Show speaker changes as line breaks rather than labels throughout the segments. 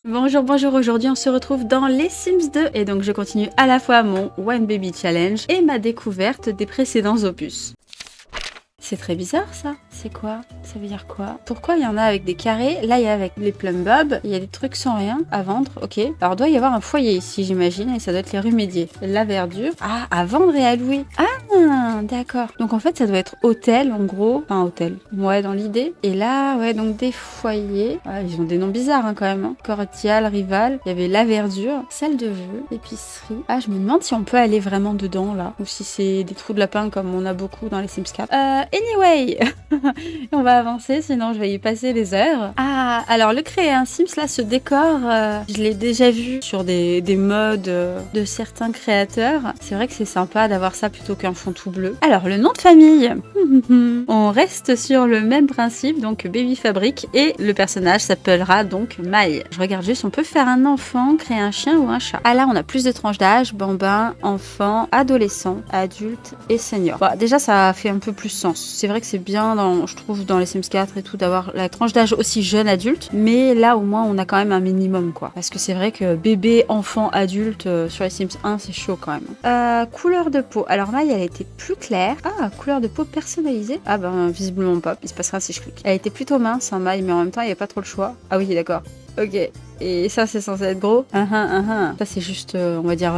Bonjour, bonjour, aujourd'hui on se retrouve dans les Sims 2 et donc je continue à la fois mon One Baby Challenge et ma découverte des précédents opus. C'est très bizarre ça, c'est quoi? Ça veut dire quoi? Pourquoi il y en a avec des carrés? Là il y a avec les plum bob, il y a des trucs sans rien à vendre, ok. Alors il doit y avoir un foyer ici j'imagine et ça doit être les remédier. La verdure, ah, à vendre et à louer. Ah d'accord, donc en fait ça doit être hôtel en gros, enfin hôtel, ouais dans l'idée. Et là ouais donc des foyers, ah, ils ont des noms bizarres hein, quand même. Hein. Cordial, rival, il y avait la verdure, salle de jeu, épicerie. Ah je me demande si on peut aller vraiment dedans là, ou si c'est des trous de lapin comme on a beaucoup dans les Sims 4. Anyway, on va avancer, sinon je vais y passer des heures. Ah, alors le créer un Sims, là, ce décor, je l'ai déjà vu sur des mods de certains créateurs. C'est vrai que c'est sympa d'avoir ça plutôt qu'un fond tout bleu. Alors, le nom de famille, on reste sur le même principe, donc Baby Fabric, et le personnage s'appellera donc Mai. Je regarde juste, on peut faire un enfant, créer un chien ou un chat. Ah là, on a plus de tranches d'âge, bambin, enfant, adolescent, adulte et senior. Bon, déjà, ça fait un peu plus sens. C'est vrai que c'est bien, je trouve, dans les Sims 4 et tout, d'avoir la tranche d'âge aussi jeune adulte, mais là, au moins, on a quand même un minimum, quoi. Parce que c'est vrai que bébé, enfant, adulte, sur les Sims 1, c'est chaud quand même. Couleur de peau. Alors, Maï, elle était plus claire. Ah, couleur de peau personnalisée. Ah ben, visiblement pas. Il se passera si je clique. Elle était plutôt mince, hein, Maï, mais en même temps, il n'y a pas trop le choix. Ah oui, d'accord. Ok. Et ça, c'est censé être gros. Ça, c'est juste, on va dire,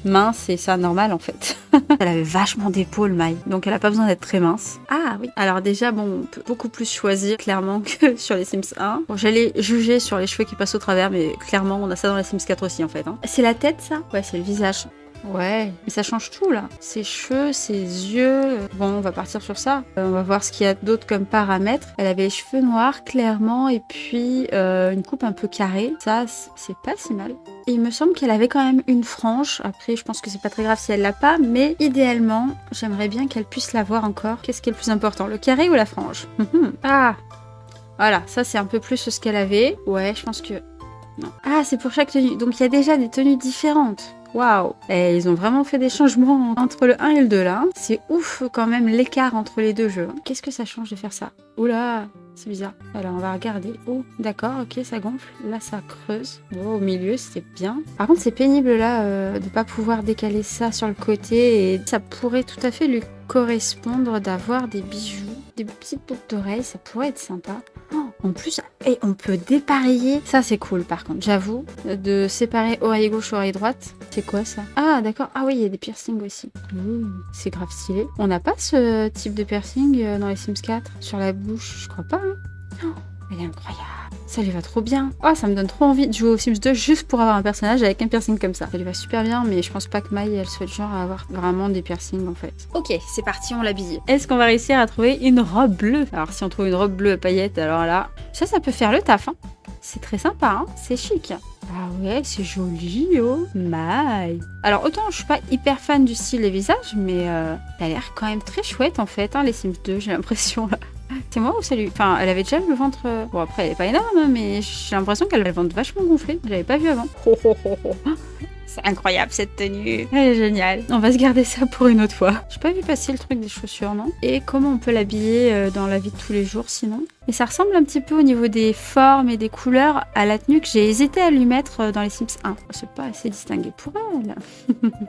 mince et ça, normal, en fait. Elle avait vachement d'épaules, Maï. Donc, elle a pas besoin d'être très mince. Ah oui. Alors déjà, bon, on peut beaucoup plus choisir, clairement, que sur les Sims 1. Bon, j'allais juger sur les cheveux qui passent au travers, mais clairement, on a ça dans les Sims 4 aussi, en fait. Hein. C'est la tête, ça? Ouais, c'est le visage. Ouais, mais ça change tout là. Ses cheveux, ses yeux. Bon, on va partir sur ça. On va voir ce qu'il y a d'autre comme paramètres. Elle avait les cheveux noirs, clairement, et puis une coupe un peu carrée. Ça, c'est pas si mal. Et il me semble qu'elle avait quand même une frange. Après, je pense que c'est pas très grave si elle l'a pas, mais idéalement, j'aimerais bien qu'elle puisse l'avoir encore. Qu'est-ce qui est le plus important, le carré ou la frange? Ah, voilà, ça c'est un peu plus ce qu'elle avait. Ouais, je pense que... Non. Ah, c'est pour chaque tenue. Donc il y a déjà des tenues différentes. Waouh! Et ils ont vraiment fait des changements entre le 1 et le 2 là. C'est ouf quand même l'écart entre les deux jeux. Qu'est-ce que ça change de faire ça? Oula, c'est bizarre. Alors on va regarder. Oh, d'accord, ok, ça gonfle. Là ça creuse. Oh, au milieu, c'était bien. Par contre, c'est pénible là de pas pouvoir décaler ça sur le côté. Et ça pourrait tout à fait lui correspondre d'avoir des bijoux, des petites boucles d'oreilles. Ça pourrait être sympa. Oh, en plus, et on peut dépareiller. Ça, c'est cool, par contre, j'avoue. De séparer oreille gauche, oreille droite. C'est quoi, ça? Ah, d'accord. Ah oui, il y a des piercings aussi. C'est grave stylé. On n'a pas ce type de piercing dans les Sims 4. Sur la bouche, je crois pas. Hein. Oh, elle est incroyable. Ça lui va trop bien. Oh, ça me donne trop envie de jouer aux Sims 2 juste pour avoir un personnage avec un piercing comme ça. Ça lui va super bien, mais je pense pas que Maï, elle soit du genre à avoir vraiment des piercings en fait. Ok, c'est parti, on l'habille. Est-ce qu'on va réussir à trouver une robe bleue? Alors si on trouve une robe bleue à paillettes, alors là, ça peut faire le taf. Hein. C'est très sympa, hein. C'est chic. Ah ouais, c'est joli, oh. Maï. Alors autant je suis pas hyper fan du style des visages, mais ça a l'air quand même très chouette en fait, hein, les Sims 2, j'ai l'impression là. C'est moi ou c'est lui? Enfin, elle avait déjà le ventre... Bon, après, elle est pas énorme, hein, mais j'ai l'impression qu'elle a le ventre vachement gonflé. Je l'avais pas vu avant. C'est incroyable, cette tenue. Elle est géniale. On va se garder ça pour une autre fois. J'ai pas vu passer le truc des chaussures, non? Et comment on peut l'habiller dans la vie de tous les jours, sinon? Et ça ressemble un petit peu au niveau des formes et des couleurs à la tenue que j'ai hésité à lui mettre dans les Sims 1. C'est pas assez distingué pour elle.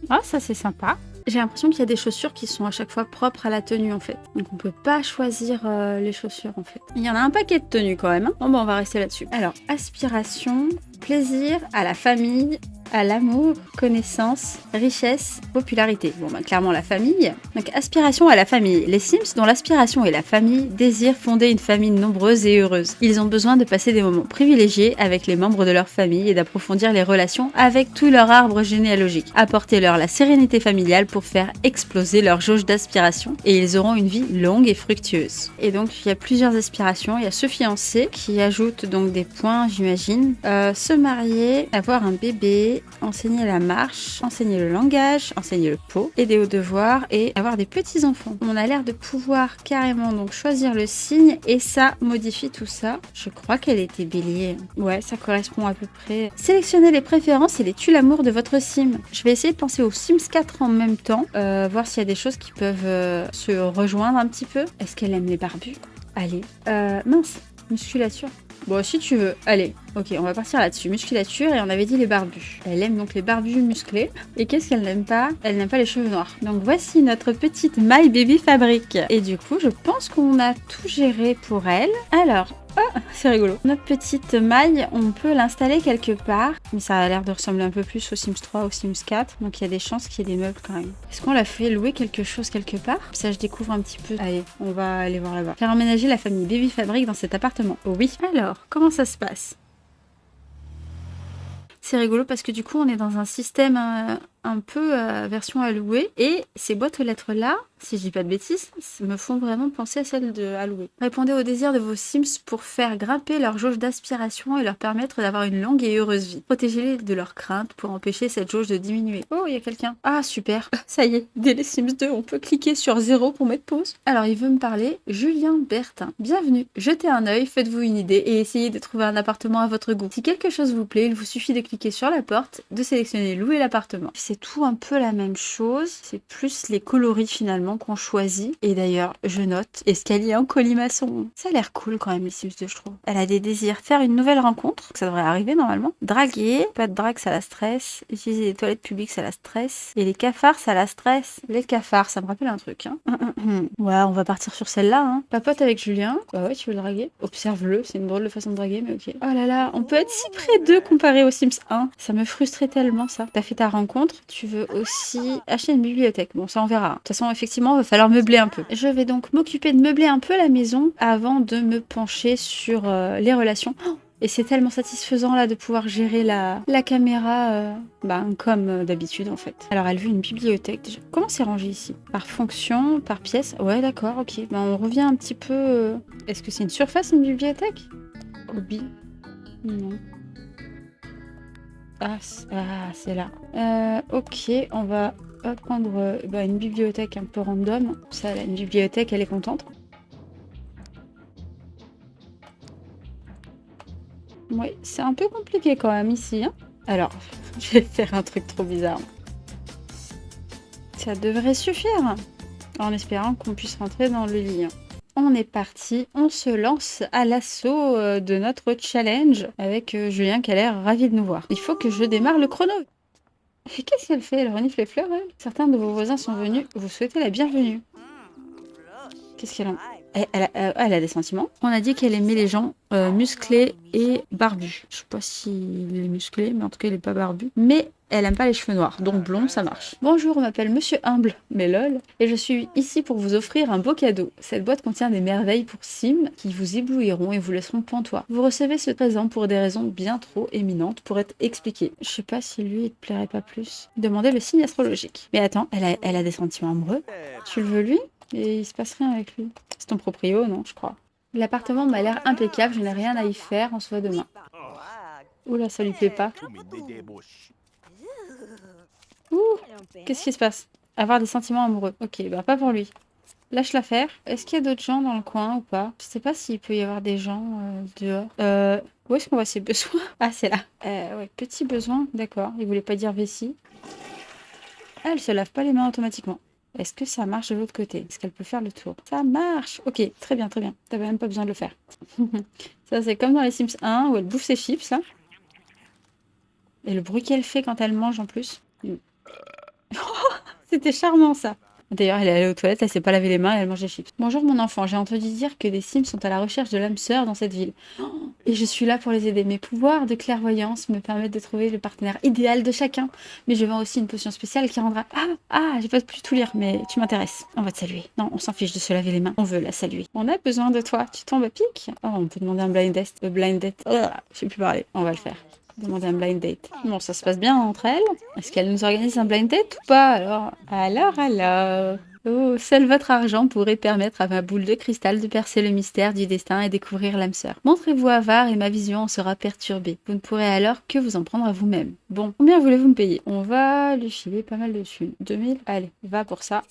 Ah, ça, c'est sympa. J'ai l'impression qu'il y a des chaussures qui sont à chaque fois propres à la tenue en fait. Donc on peut pas choisir les chaussures en fait. Il y en a un paquet de tenues quand même. Hein. Bon bah on va rester là-dessus. Alors, aspiration, plaisir, à la famille, à l'amour, connaissance, richesse, popularité. Bon bah clairement la famille. Donc aspiration à la famille. Les Sims dont l'aspiration est la famille désirent fonder une famille nombreuse et heureuse. Ils ont besoin de passer des moments privilégiés avec les membres de leur famille et d'approfondir les relations avec tout leur arbre généalogique. Apportez-leur la sérénité familiale pour faire exploser leur jauge d'aspiration et ils auront une vie longue et fructueuse. Et donc il y a plusieurs aspirations. Il y a se fiancer qui ajoute donc des points j'imagine. Se marier, avoir un bébé, enseigner la marche, enseigner le langage, enseigner le pot, aider aux devoirs et avoir des petits-enfants. On a l'air de pouvoir carrément donc choisir le signe et ça modifie tout ça. Je crois qu'elle était bélier. Ouais, ça correspond à peu près. Sélectionnez les préférences et les tue l'amour de votre sim. Je vais essayer de penser aux Sims 4 en même temps, voir s'il y a des choses qui peuvent se rejoindre un petit peu. Est-ce qu'elle aime les barbus? Allez. Mince, musculature. Bon, si tu veux. Allez, ok, on va partir là-dessus. Musculature, et on avait dit les barbus. Elle aime donc les barbus musclés. Et qu'est-ce qu'elle n'aime pas? Elle n'aime pas les cheveux noirs. Donc voici notre petite My Baby Fabric. Et du coup, je pense qu'on a tout géré pour elle. Alors... oh, c'est rigolo. Notre petite maille, on peut l'installer quelque part. Mais ça a l'air de ressembler un peu plus aux Sims 3, aux Sims 4. Donc il y a des chances qu'il y ait des meubles quand même. Est-ce qu'on l'a fait louer quelque chose quelque part? Ça, je découvre un petit peu. Allez, on va aller voir là-bas. Faire emménager la famille Baby Fabric dans cet appartement. Oh oui. Alors, comment ça se passe? C'est rigolo parce que du coup, on est dans un système un peu version allouée. Et ces boîtes aux lettres-là, si je dis pas de bêtises, me font vraiment penser à celles de allouée. Répondez aux désirs de vos Sims pour faire grimper leur jauge d'aspiration et leur permettre d'avoir une longue et heureuse vie. Protégez-les de leurs craintes pour empêcher cette jauge de diminuer. Oh, il y a quelqu'un. Ah, super. Ça y est, dès les Sims 2, on peut cliquer sur 0 pour mettre pause. Alors, il veut me parler. Julien Bertin. Bienvenue. Jetez un œil, faites-vous une idée et essayez de trouver un appartement à votre goût. Si quelque chose vous plaît, il vous suffit de cliquer sur la porte, de sélectionner louer l'appartement. C'est tout un peu la même chose. C'est plus les coloris finalement qu'on choisit. Et d'ailleurs, je note escalier en colimaçon. Ça a l'air cool quand même, les Sims 2, je trouve. Elle a des désirs. Faire une nouvelle rencontre. Ça devrait arriver normalement. Draguer. Pas de drague, ça la stresse. Utiliser les toilettes publiques, ça la stresse. Et les cafards, ça la stresse. Les cafards, ça me rappelle un truc. Hein. Ouais, on va partir sur celle-là. Hein. Papote avec Julien. Bah ouais, tu veux le draguer. Observe-le. C'est une drôle de façon de draguer, mais ok. Oh là là, on peut être si près d'eux comparé aux Sims 1. Ça me frustrait tellement, ça. T'as fait ta rencontre. Tu veux aussi acheter une bibliothèque. Bon, ça on verra. De toute façon, effectivement, il va falloir meubler un peu. Je vais donc m'occuper de meubler un peu la maison avant de me pencher sur les relations. Oh, et c'est tellement satisfaisant là de pouvoir gérer la caméra comme d'habitude en fait. Alors elle veut une bibliothèque déjà. Comment c'est rangé ici? Par fonction, par pièce? Ouais d'accord, ok. On revient un petit peu... Est-ce que c'est une surface, une bibliothèque? Hobby? Non. Ah, c'est là. Ok, on va prendre une bibliothèque un peu random. Ça, là, une bibliothèque, elle est contente. Oui, c'est un peu compliqué quand même ici. Hein. Alors, je vais faire un truc trop bizarre. Ça devrait suffire. En espérant qu'on puisse rentrer dans le lit. On est parti, on se lance à l'assaut de notre challenge avec Julien qui a l'air ravi de nous voir. Il faut que je démarre le chrono. Et qu'est-ce qu'elle fait? Elle renifle les fleurs, elle? Certains de vos voisins sont venus, vous souhaitez la bienvenue. Qu'est-ce qu'elle a? Elle a des sentiments. On a dit qu'elle aimait les gens musclés et barbus. Je sais pas s'il est musclé, mais en tout cas il est pas barbu. Mais elle aime pas les cheveux noirs, donc blond ça marche. Bonjour, on m'appelle Monsieur Humble, mais lol, et je suis ici pour vous offrir un beau cadeau. Cette boîte contient des merveilles pour Sim qui vous éblouiront et vous laisseront pantois. Vous recevez ce présent pour des raisons bien trop éminentes pour être expliquées. Je sais pas si lui il te plairait pas plus. Demandez le signe astrologique. Mais attends, elle a des sentiments amoureux. Tu le veux lui? Et il se passe rien avec lui. C'est ton proprio, non, je crois. L'appartement m'a l'air impeccable, je n'ai rien à y faire, on se voit demain. Oula, ça lui plaît pas. Ouh, qu'est-ce qui se passe? Avoir des sentiments amoureux. Ok, bah pas pour lui. Lâche l'affaire. Est-ce qu'il y a d'autres gens dans le coin ou pas? Je sais pas s'il peut y avoir des gens dehors. Où est-ce qu'on voit ses besoins? Ah, c'est là. Ouais, petit besoin, d'accord. Il voulait pas dire vessie. Ah, elle se lave pas les mains automatiquement. Est-ce que ça marche de l'autre côté? Est-ce qu'elle peut faire le tour? Ça marche! Ok, très bien, très bien. T'avais même pas besoin de le faire. Ça, c'est comme dans les Sims 1 où elle bouffe ses chips, là. Et le bruit qu'elle fait quand elle mange en plus. C'était charmant, ça. D'ailleurs, elle est allée aux toilettes, elle s'est pas lavé les mains et elle mange des chips. Bonjour mon enfant, j'ai entendu dire que des Sims sont à la recherche de l'âme sœur dans cette ville. Et je suis là pour les aider. Mes pouvoirs de clairvoyance me permettent de trouver le partenaire idéal de chacun. Mais je vends aussi une potion spéciale qui rendra... j'ai pas pu tout lire, mais tu m'intéresses. On va te saluer. Non, on s'en fiche de se laver les mains. On veut la saluer. On a besoin de toi. Tu tombes à pic? Oh, on peut demander un blind test. Blind date. Oh, je sais plus parler. On va le faire. Demander un blind date. Bon, ça se passe bien entre elles. Est-ce qu'elle nous organise un blind date ou pas alors. Oh, seul votre argent pourrait permettre à ma boule de cristal de percer le mystère du destin et découvrir l'âme sœur. Montrez-vous avare et ma vision en sera perturbée. Vous ne pourrez alors que vous en prendre à vous-même. Bon, combien voulez-vous me payer? On va lui filer pas mal de thunes. 2000? Allez, va pour ça.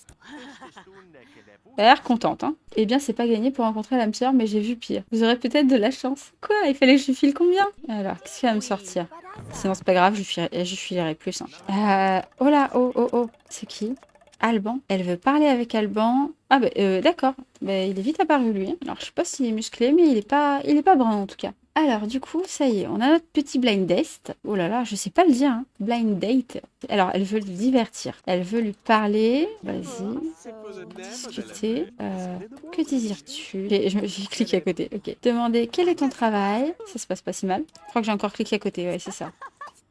Elle a l'air contente, hein. Eh bien, c'est pas gagné pour rencontrer l'âme sœur, mais j'ai vu pire. Vous aurez peut-être de la chance. Quoi? Il fallait que je lui file combien? Alors, qu'est-ce qu'il va me sortir? Sinon, c'est pas grave, je filerai plus. Hein. Oh là, oh. C'est qui? Alban. Elle veut parler avec Alban. D'accord. Il est vite apparu, lui. Alors, je sais pas s'il est musclé, mais il est pas brun, en tout cas. Alors, du coup, ça y est, on a notre petit blind date. Oh là là, je sais pas le dire, hein. Blind date. Alors, elle veut le divertir. Elle veut lui parler. Vas-y. Discuter. Que désires-tu? J'ai cliqué à côté. Ok. Demander quel est ton travail. Ça se passe pas si mal. Je crois que j'ai encore cliqué à côté. Ouais, c'est ça.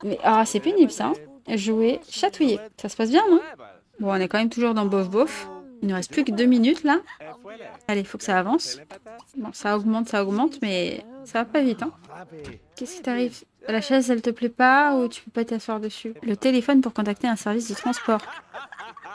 Mais ah, c'est pénible ça. Jouer, chatouiller. Ça se passe bien, non? Bon, on est quand même toujours dans bof bof. Il ne reste plus que 2 minutes là. Allez, il faut que ça avance. Bon, ça augmente, mais ça va pas vite, hein. Qu'est-ce qui t'arrive? La chaise, elle te plaît pas ou tu peux pas t'asseoir dessus? Le téléphone pour contacter un service de transport.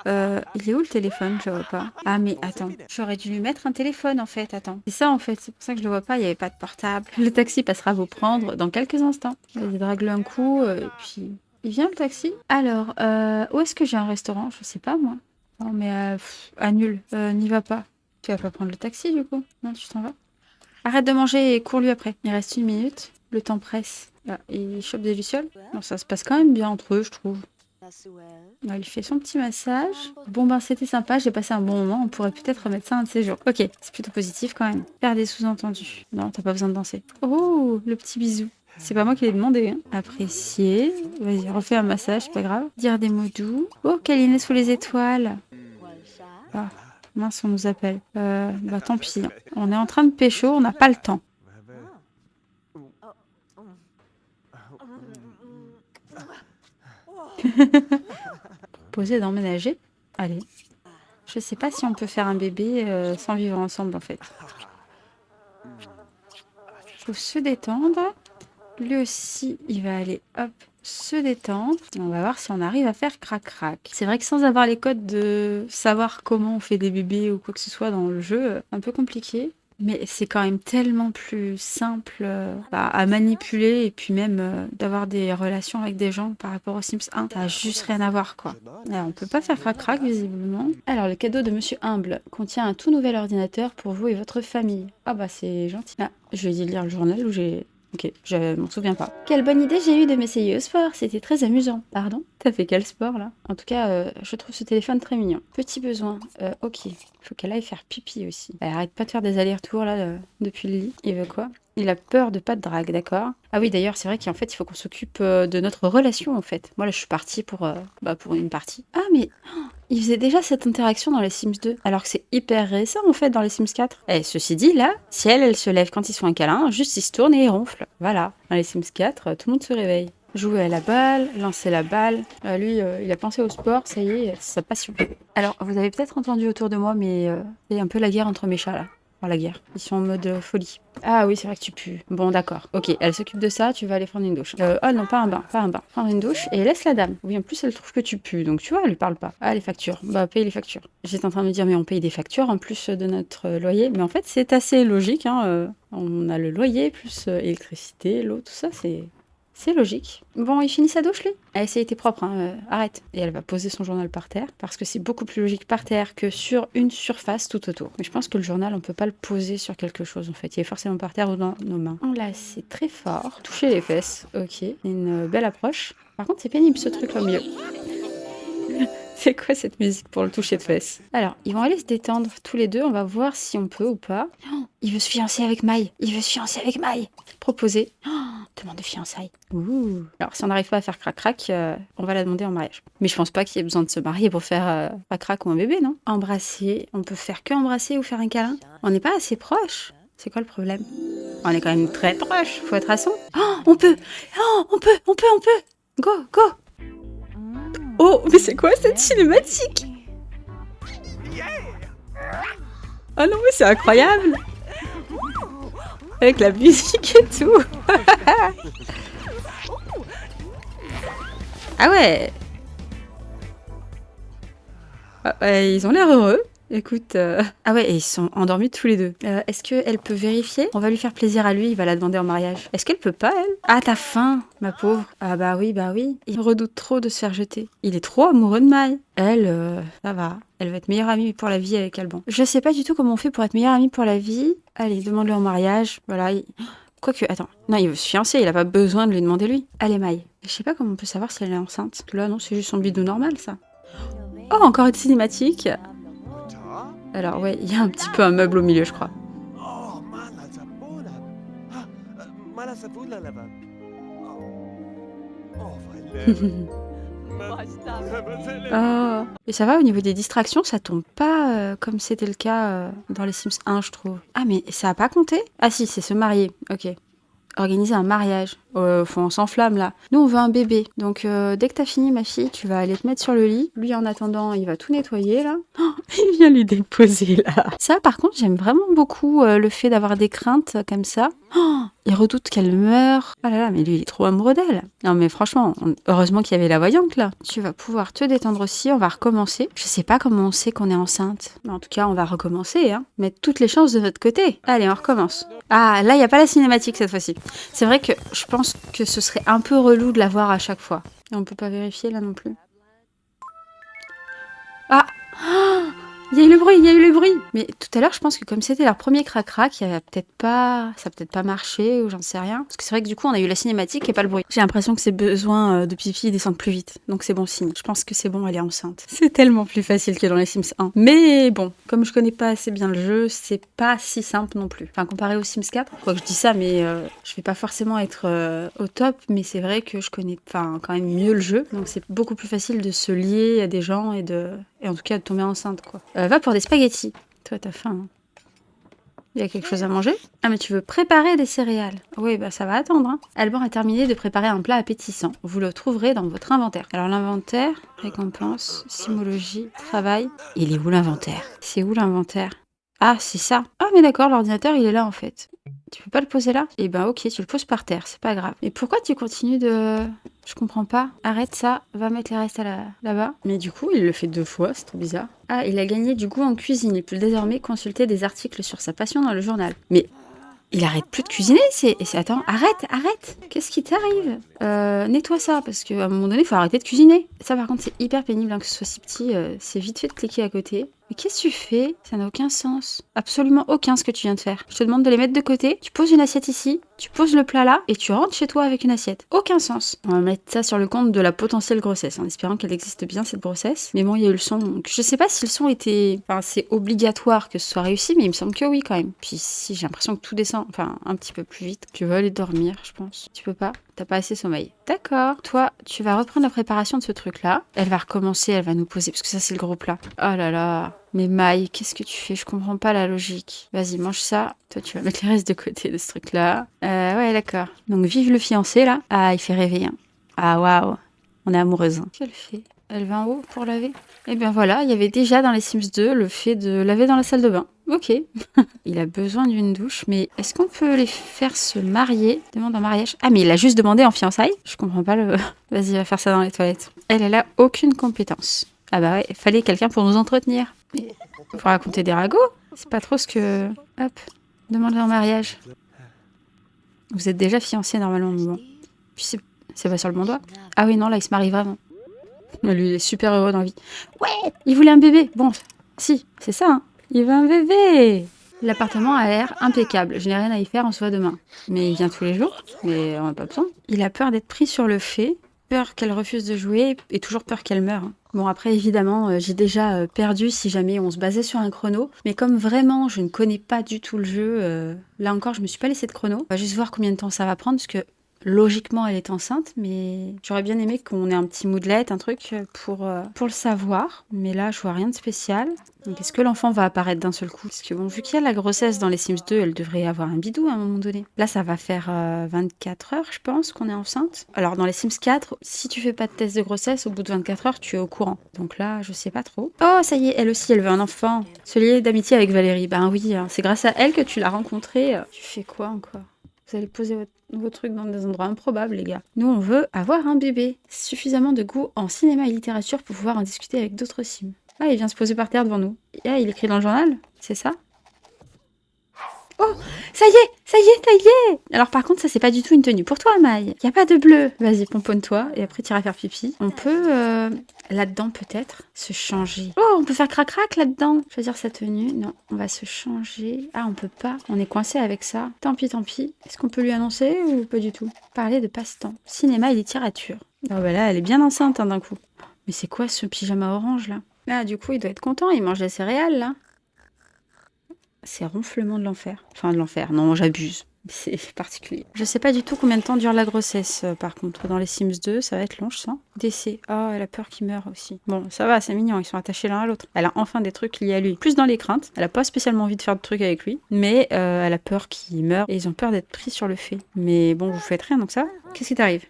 Il est où le téléphone? Je le vois pas. Ah, mais attends. J'aurais dû lui mettre un téléphone, en fait. Attends. C'est ça, en fait. C'est pour ça que je le vois pas. Il n'y avait pas de portable. Le taxi passera vous prendre dans quelques instants. Vas-y, drague-le un coup, et puis... Il vient, le taxi? Alors, où est-ce que j'ai un restaurant? Je sais pas, moi. Non, mais annule. N'y va pas. Tu vas pas prendre le taxi, du coup? Non, tu t'en vas? Arrête de manger et cours-lui après. Il reste 1 minute. Le temps presse. Là, il chope des lucioles. Non, ça se passe quand même bien entre eux, je trouve. Là, il lui fait son petit massage. Bon, ben, c'était sympa. J'ai passé un bon moment. On pourrait peut-être remettre ça un de ces jours. Ok, c'est plutôt positif quand même. Faire des sous-entendus. Non, t'as pas besoin de danser. Oh, le petit bisou. C'est pas moi qui l'ai demandé. Hein. Apprécier. Vas-y, refais un massage, c'est pas grave. Dire des mots doux. Oh, câliner sous les étoiles. Ah, mince, on nous appelle. Bah tant pis. Hein. On est en train de pécho, on n'a pas le temps. Proposer d'emménager. Allez. Je sais pas si on peut faire un bébé sans vivre ensemble en fait. Faut se détendre. Lui aussi, il va aller, hop, se détendre. On va voir si on arrive à faire crac-crac. C'est vrai que sans avoir les codes de savoir comment on fait des bébés ou quoi que ce soit dans le jeu, un peu compliqué. Mais c'est quand même tellement plus simple à manipuler et puis même d'avoir des relations avec des gens par rapport aux Sims 1. Ça n'a juste rien à voir, quoi. Alors, on peut pas faire crac-crac, visiblement. Alors, le cadeau de Monsieur Humble contient un tout nouvel ordinateur pour vous et votre famille. Ah bah, c'est gentil. Ah, je lui ai dit de lire le journal ou j'ai... Ok, je m'en souviens pas. Quelle bonne idée j'ai eu de m'essayer au sport, c'était très amusant. Pardon? T'as fait quel sport là? En tout cas, je trouve ce téléphone très mignon. Petit besoin, ok. Faut qu'elle aille faire pipi aussi. Elle arrête pas de faire des allers-retours là depuis le lit. Il veut quoi? Il a peur de pas de drague, d'accord? Ah oui, d'ailleurs, c'est vrai qu'en fait, il faut qu'on s'occupe de notre relation en fait. Moi là, je suis partie pour une partie. Ah mais... Il faisait déjà cette interaction dans les Sims 2, alors que c'est hyper récent en fait dans les Sims 4. Et ceci dit, là, si elle se lève quand ils font un câlin, juste il se tourne et il ronfle. Voilà. Dans les Sims 4, tout le monde se réveille. Jouer à la balle, lancer la balle. Lui, il a pensé au sport, ça y est, c'est sa passion. Alors, vous avez peut-être entendu autour de moi, mais c'est un peu la guerre entre mes chats là. La guerre. Ils sont en mode folie. Ah oui, c'est vrai que tu pues. Bon, d'accord. Ok, elle s'occupe de ça, tu vas aller prendre une douche. Oh non, pas un bain, pas un bain. Prendre une douche et laisse la dame. Oui, en plus, elle trouve que tu pues, donc tu vois, elle lui parle pas. Ah, les factures. Bah, paye les factures. J'étais en train de me dire, mais on paye des factures en plus de notre loyer. Mais en fait, c'est assez logique, hein. On a le loyer, plus électricité, l'eau, tout ça, c'est logique. Bon, il finit sa douche, lui? Elle a été propre, hein, arrête. Et elle va poser son journal par terre, parce que c'est beaucoup plus logique par terre que sur une surface tout autour. Mais je pense que le journal, on peut pas le poser sur quelque chose, en fait. Il est forcément par terre ou dans nos mains. Là, c'est très fort. Toucher les fesses, ok. Une belle approche. Par contre, c'est pénible, ce truc-là au milieu. C'est quoi cette musique pour le toucher de fesses? Alors, ils vont aller se détendre tous les deux. On va voir si on peut ou pas. Oh, il veut se fiancer avec Maï. Il veut se fiancer avec Maï. Proposer. Oh, demande de fiançailles. Ouh. Alors, si on n'arrive pas à faire crac-crac, on va la demander en mariage. Mais je pense pas qu'il y ait besoin de se marier pour faire crac-crac ou un bébé, non? Embrasser. On peut faire que embrasser ou faire un câlin? On n'est pas assez proche. C'est quoi le problème? On est quand même très proche. Faut être à 100. Oh, on peut. Oh, on peut. Go, go. Oh, mais c'est quoi cette cinématique? Ah non, mais c'est incroyable! Avec la musique et tout! Ah ouais! Ah ouais, ils ont l'air heureux. Écoute, ah ouais, et ils sont endormis tous les deux. Est-ce qu'elle peut vérifier? On va lui faire plaisir à lui, il va la demander en mariage. Est-ce qu'elle peut pas, elle? Ah, t'as faim, ma pauvre. Ah bah oui. Il redoute trop de se faire jeter. Il est trop amoureux de Maï. Elle, ça va. Elle va être meilleure amie pour la vie avec Alban. Je sais pas du tout comment on fait pour être meilleure amie pour la vie. Allez, demande-le en mariage. Voilà. Quoique, attends. Non, il veut se fiancer, il a pas besoin de lui demander lui. Allez, Maï. Je sais pas comment on peut savoir si elle est enceinte. Parce que là, non, c'est juste son bidou normal, ça. Oh, encore une cinématique. Alors ouais, il y a un petit peu un meuble au milieu, je crois. Oh. Et ça va, au niveau des distractions, ça tombe pas comme c'était le cas dans les Sims 1, je trouve. Ah, mais ça a pas compté? Ah si, c'est se marier. Ok. Organiser un mariage. Faut on s'enflamme là. Nous, on veut un bébé. Donc, dès que t'as fini, ma fille, tu vas aller te mettre sur le lit. Lui, en attendant, il va tout nettoyer là. Oh, il vient lui déposer là. Ça, par contre, j'aime vraiment beaucoup le fait d'avoir des craintes comme ça. Oh, il redoute qu'elle meure. Ah là là, mais lui, il est trop amoureux d'elle. Non, mais franchement, heureusement qu'il y avait la voyante là. Tu vas pouvoir te détendre aussi. On va recommencer. Je sais pas comment on sait qu'on est enceinte. Mais en tout cas, on va recommencer. Hein. Mettre toutes les chances de notre côté. Allez, on recommence. Ah, là, il n'y a pas la cinématique cette fois-ci. C'est vrai que je pense que ce serait un peu relou de la voir à chaque fois. Et on peut pas vérifier là non plus. Ah, il y a eu le bruit, il y a eu le bruit. Mais tout à l'heure, je pense que comme c'était leur premier crac-crac, ça a peut-être pas marché ou j'en sais rien. Parce que c'est vrai que du coup, on a eu la cinématique et pas le bruit. J'ai l'impression que ses besoins de pipi descendent plus vite. Donc c'est bon signe. Je pense que c'est bon, elle est enceinte. C'est tellement plus facile que dans les Sims 1. Mais bon, comme je connais pas assez bien le jeu, c'est pas si simple non plus. Enfin, comparé aux Sims 4, quoi que je dis ça, mais je vais pas forcément être au top. Mais c'est vrai que je connais quand même mieux le jeu. Donc c'est beaucoup plus facile de se lier à des gens et en tout cas de tomber enceinte, quoi. Va pour des spaghettis. Toi, t'as faim. Hein. Il y a quelque chose à manger? Ah, mais tu veux préparer des céréales. Oui, bah ça va attendre. Hein. Alban a terminé de préparer un plat appétissant. Vous le trouverez dans votre inventaire. Alors l'inventaire, récompense, simologie, travail. Il est où l'inventaire? C'est où l'inventaire? Ah, c'est ça. Ah, mais d'accord, l'ordinateur, il est là en fait. Tu peux pas le poser là? Eh ben ok, tu le poses par terre, c'est pas grave. Mais pourquoi tu continues de... Je comprends pas. Arrête ça, va mettre les restes là-bas. Mais du coup, il le fait 2 fois, c'est trop bizarre. Ah, il a gagné du goût en cuisine. Il peut désormais consulter des articles sur sa passion dans le journal. Mais il arrête plus de cuisiner, Attends, arrête. Qu'est-ce qui t'arrive? Nettoie ça, parce qu'à un moment donné, il faut arrêter de cuisiner. Ça, par contre, c'est hyper pénible hein, que ce soit si petit. C'est vite fait de cliquer à côté. Mais qu'est-ce que tu fais? Ça n'a aucun sens. Absolument aucun ce que tu viens de faire. Je te demande de les mettre de côté. Tu poses une assiette ici. Tu poses le plat là. Et tu rentres chez toi avec une assiette. Aucun sens. On va mettre ça sur le compte de la potentielle grossesse. En espérant qu'elle existe bien, cette grossesse. Mais bon, il y a eu le son. Donc, je sais pas si le son était... Enfin, c'est obligatoire que ce soit réussi. Mais il me semble que oui, quand même. Puis si, j'ai l'impression que tout descend. Enfin, un petit peu plus vite. Tu vas aller dormir, je pense. Tu peux pas? T'as pas assez sommeil. D'accord. Toi, tu vas reprendre la préparation de ce truc-là. Elle va recommencer, elle va nous poser, parce que ça, c'est le gros plat. Oh là là. Mais Maï, qu'est-ce que tu fais? Je comprends pas la logique. Vas-y, mange ça. Toi, tu vas mettre les restes de côté de ce truc-là. Ouais, d'accord. Donc, vive le fiancé, là. Ah, il fait rêver. Hein. Ah, waouh. On est amoureuse. Hein. Qu'elle fait? Elle va en haut pour laver? Eh bien voilà, il y avait déjà dans les Sims 2 le fait de laver dans la salle de bain. Ok. Il a besoin d'une douche, mais est-ce qu'on peut les faire se marier? Demande en mariage. Ah, mais il a juste demandé en fiançailles? Je comprends pas le... Vas-y, va faire ça dans les toilettes. Elle a aucune compétence. Ah bah ouais, il fallait quelqu'un pour nous entretenir. Mais pour raconter des ragots? C'est pas trop ce que... Hop, demande en mariage. Vous êtes déjà fiancés normalement, mais bon. Puis c'est pas sur le bon doigt. Ah oui, non, là, il se marie vraiment. Lui, il est super heureux dans la vie. Ouais, il voulait un bébé. Bon, si, c'est ça, hein. Il veut un bébé. L'appartement a l'air impeccable. Je n'ai rien à y faire, on se voit demain. Mais il vient tous les jours, mais on n'a pas besoin. Il a peur d'être pris sur le fait, peur qu'elle refuse de jouer, et toujours peur qu'elle meure. Bon, après, évidemment, j'ai déjà perdu si jamais on se basait sur un chrono. Mais comme vraiment, je ne connais pas du tout le jeu, là encore, je me suis pas laissé de chrono. On va juste voir combien de temps ça va prendre, parce que logiquement, elle est enceinte, mais j'aurais bien aimé qu'on ait un petit moodlet, un truc pour le savoir. Mais là, je vois rien de spécial. Donc, est-ce que l'enfant va apparaître d'un seul coup? Parce que bon, vu qu'il y a la grossesse dans les Sims 2, elle devrait avoir un bidou à un moment donné. Là, ça va faire 24 heures, je pense, qu'on est enceinte. Alors, dans les Sims 4, si tu fais pas de test de grossesse, au bout de 24 heures, tu es au courant. Donc là, je sais pas trop. Oh, ça y est, elle aussi, elle veut un enfant. Se lier d'amitié avec Valérie. Ben oui, hein, c'est grâce à elle que tu l'as rencontrée. Tu fais quoi encore? Vous allez poser vos trucs dans des endroits improbables, les gars. Nous, on veut avoir un bébé. Suffisamment de goût en cinéma et littérature pour pouvoir en discuter avec d'autres Sims. Ah, il vient se poser par terre devant nous. Ah, il écrit dans le journal, c'est ça? Oh, ça y est. Alors par contre, ça c'est pas du tout une tenue pour toi, Maï. Y a pas de bleu. Vas-y, pomponne-toi et après tu iras faire pipi. On peut là-dedans peut-être se changer. Oh, on peut faire crac-crac là-dedans. Choisir sa tenue. Non, on va se changer. Ah, on peut pas. On est coincé avec ça. Tant pis. Est-ce qu'on peut lui annoncer ou pas du tout? Parler de passe-temps. Cinéma et littérature. Ah bah là, elle est bien enceinte hein, d'un coup. Mais c'est quoi ce pyjama orange là? Là, du coup, il doit être content. Il mange des céréales là. C'est ronflement de l'enfer. Enfin, de l'enfer. Non, j'abuse. C'est particulier. Je sais pas du tout combien de temps dure la grossesse, par contre. Dans les Sims 2, ça va être long, je sens. Décès. Oh, elle a peur qu'il meure aussi. Bon, ça va, c'est mignon, ils sont attachés l'un à l'autre. Elle a enfin des trucs liés à lui. Plus dans les craintes. Elle a pas spécialement envie de faire de trucs avec lui. Mais elle a peur qu'il meure. Et ils ont peur d'être pris sur le fait. Mais bon, vous faites rien, donc ça va. Qu'est-ce qui t'arrive?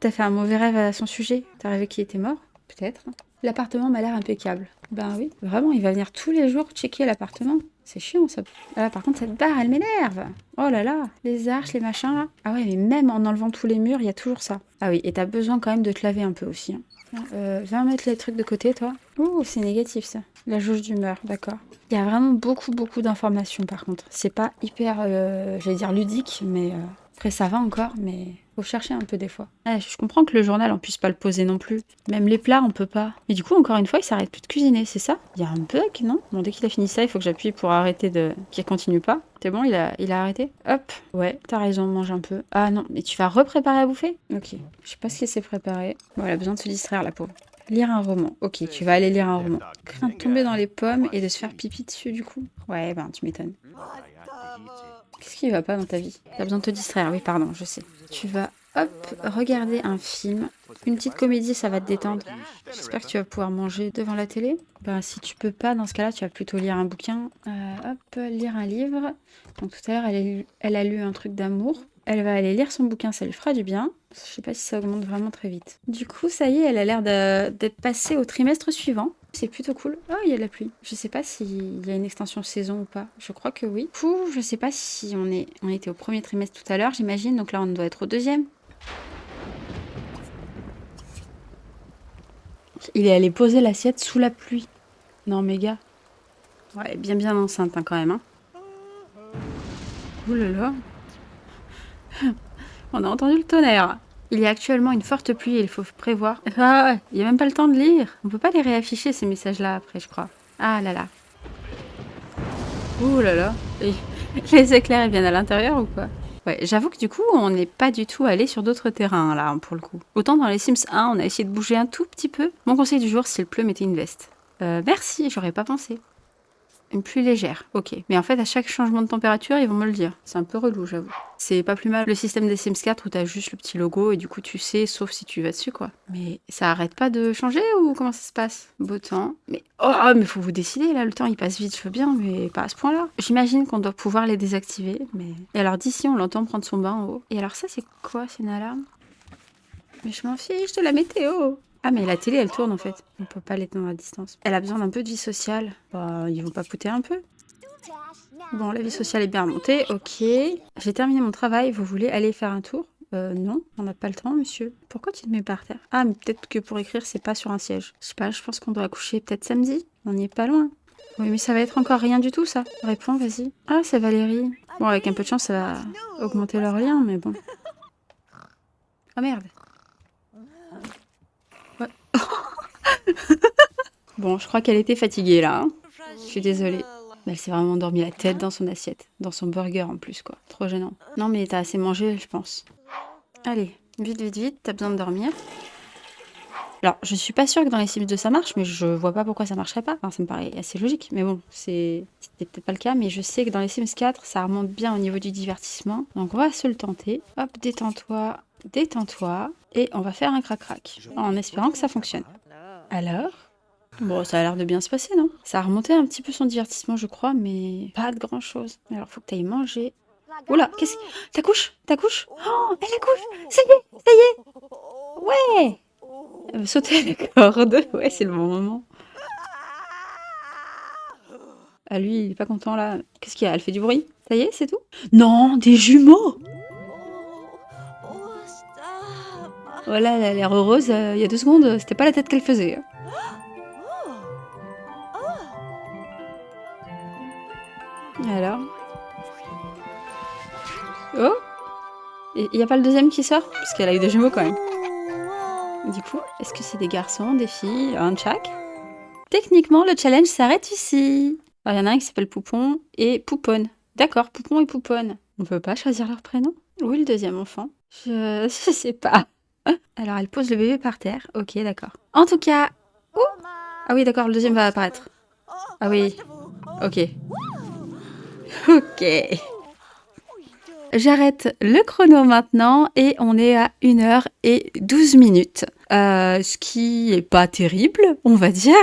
T'as fait un mauvais rêve à son sujet? T'as rêvé qu'il était mort? Peut-être. L'appartement m'a l'air impeccable. Ben oui, vraiment, il va venir tous les jours checker l'appartement. C'est chiant ça. Ah, par contre, cette barre, elle m'énerve. Oh là là, les arches, les machins là. Ah ouais, mais même en enlevant tous les murs, il y a toujours ça. Ah oui, et t'as besoin quand même de te laver un peu aussi. Hein. Viens mettre les trucs de côté, toi. Ouh, c'est négatif ça. La jauge d'humeur, d'accord. Il y a vraiment beaucoup d'informations par contre. C'est pas hyper, j'allais dire ludique, mais après ça va encore, mais faut chercher un peu des fois. Ah, je comprends que le journal on puisse pas le poser non plus. Même les plats on peut pas. Mais du coup encore une fois il s'arrête plus de cuisiner, c'est ça? Il y a un bug, non? Bon, dès qu'il a fini ça, il faut que j'appuie pour arrêter de... qu'il continue pas. C'est bon, il a arrêté? Hop. Ouais, t'as raison, mange un peu. Ah non, mais tu vas repréparer à bouffer? Ok. Je sais pas ce qu'il s'est préparé. Bon, elle a besoin de se distraire la pauvre. Lire un roman. Ok, tu vas aller lire un roman. Crains de tomber dans les pommes et de se faire pipi dessus du coup. Ouais, ben tu m'étonnes. Qu'est-ce qui va pas dans ta vie? T'as besoin de te distraire, oui pardon, je sais. Tu vas, hop, regarder un film. Une petite comédie, ça va te détendre. J'espère que tu vas pouvoir manger devant la télé. Ben si tu peux pas, dans ce cas-là, tu vas plutôt lire un bouquin. Hop, lire un livre. Donc tout à l'heure, elle a lu un truc d'amour. Elle va aller lire son bouquin, ça lui fera du bien. Je sais pas si ça augmente vraiment très vite. Du coup, ça y est, elle a l'air d'être passée au trimestre suivant. C'est plutôt cool. Oh, il y a de la pluie. Je sais pas s'il y a une extension saison ou pas. Je crois que oui. Du coup, je sais pas si on était au premier trimestre tout à l'heure, j'imagine. Donc là, on doit être au deuxième. Il est allé poser l'assiette sous la pluie. Non, mais gars. Ouais, bien enceinte hein, quand même. Hein. Ouh là là. On a entendu le tonnerre. Il y a actuellement une forte pluie et il faut prévoir. Ah ouais, il n'y a même pas le temps de lire. On peut pas les réafficher ces messages-là après, je crois. Ah là là. Ouh là là. Et les éclairs, ils viennent à l'intérieur ou quoi? Ouais, j'avoue que du coup, on n'est pas du tout allé sur d'autres terrains là, pour le coup. Autant dans les Sims 1, on a essayé de bouger un tout petit peu. Mon conseil du jour, s'il pleut, mettez une veste. Merci, j'aurais pas pensé. Une pluie légère, ok. Mais en fait, à chaque changement de température, ils vont me le dire. C'est un peu relou, j'avoue. C'est pas plus mal le système des Sims 4 où t'as juste le petit logo et du coup, tu sais, sauf si tu vas dessus, quoi. Mais ça arrête pas de changer ou comment ça se passe? Beau temps. Mais oh, mais faut vous décider, là, le temps, il passe vite, je veux bien, mais pas à ce point-là. J'imagine qu'on doit pouvoir les désactiver, mais... Et alors, d'ici, on l'entend prendre son bain en haut. Et alors ça, c'est quoi? C'est une alarme? Mais je m'en fiche de la météo. Ah mais la télé elle tourne en fait, on peut pas l'éteindre à distance. Elle a besoin d'un peu de vie sociale. Bah ils vont papoter un peu. Bon la vie sociale est bien remontée, ok. J'ai terminé mon travail, vous voulez aller faire un tour? Non, on n'a pas le temps monsieur. Pourquoi tu te mets par terre? Ah mais peut-être que pour écrire c'est pas sur un siège. Je sais pas, je pense qu'on doit accoucher peut-être samedi. On n'y est pas loin. Oui mais ça va être encore rien du tout ça. Réponds, vas-y. Ah c'est Valérie. Bon avec un peu de chance ça va augmenter leur lien mais bon. Ah merde. Ouais. Bon, je crois qu'elle était fatiguée là. Hein. Je suis désolée. Mais elle s'est vraiment endormie la tête dans son assiette. Dans son burger en plus, quoi. Trop gênant. Non, mais t'as assez mangé, je pense. Allez, vite, t'as besoin de dormir. Alors, je suis pas sûre que dans les Sims 2 ça marche, mais je vois pas pourquoi ça marcherait pas. Enfin, ça me paraît assez logique. Mais bon, c'était peut-être pas le cas. Mais je sais que dans les Sims 4, ça remonte bien au niveau du divertissement. Donc, on va se le tenter. Hop, détends-toi. Et on va faire un crac-crac. En espérant que ça fonctionne. Alors? Bon, ça a l'air de bien se passer, non? Ça a remonté un petit peu son divertissement, je crois, mais pas de grand-chose. Alors, faut que t'ailles manger. Oula, qu'est-ce que... T'accouches? Oh, elle accouche! Ça y est! Ouais! Elle veut sauter à la corde. Ouais, c'est le bon moment. Ah, lui, il est pas content, là. Qu'est-ce qu'il y a? Elle fait du bruit? Ça y est, c'est tout? Non, des jumeaux! Voilà, elle a l'air heureuse. Il y a 2 secondes, c'était pas la tête qu'elle faisait. Alors? Oh! Il n'y a pas le deuxième qui sort? Parce qu'elle a eu des jumeaux quand même. Du coup, est-ce que c'est des garçons, des filles, un de chaque? Techniquement, le challenge s'arrête ici. Il y en a un qui s'appelle Poupon et Pouponne. D'accord, Poupon et Pouponne. On peut pas choisir leur prénom? Oui, le deuxième enfant. Je sais pas. Alors, elle pose le bébé par terre. Ok, d'accord. En tout cas... Ouh ah oui, d'accord, le deuxième va apparaître. Ah oui. Ok. Ok. J'arrête le chrono maintenant et on est à 1h12. Ce qui est pas terrible, on va dire.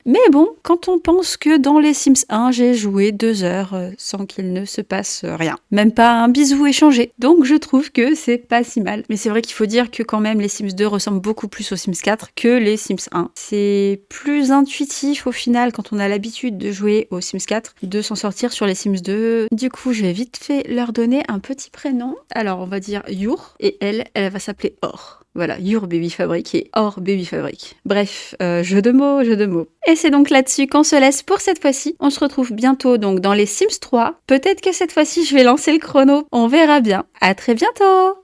Mais bon, quand on pense que dans les Sims 1, j'ai joué 2 heures sans qu'il ne se passe rien. Même pas un bisou échangé. Donc je trouve que c'est pas si mal. Mais c'est vrai qu'il faut dire que quand même les Sims 2 ressemblent beaucoup plus aux Sims 4 que les Sims 1. C'est plus intuitif au final quand on a l'habitude de jouer aux Sims 4, de s'en sortir sur les Sims 2. Du coup, je vais vite fait leur donner un petit prénom. Alors on va dire Your et elle va s'appeler Or. Voilà, Your Baby Fabric et Or Baby Fabric. Bref, jeu de mots, jeu de mots. Et c'est donc là-dessus qu'on se laisse pour cette fois-ci. On se retrouve bientôt donc dans les Sims 3. Peut-être que cette fois-ci, je vais lancer le chrono. On verra bien. À très bientôt!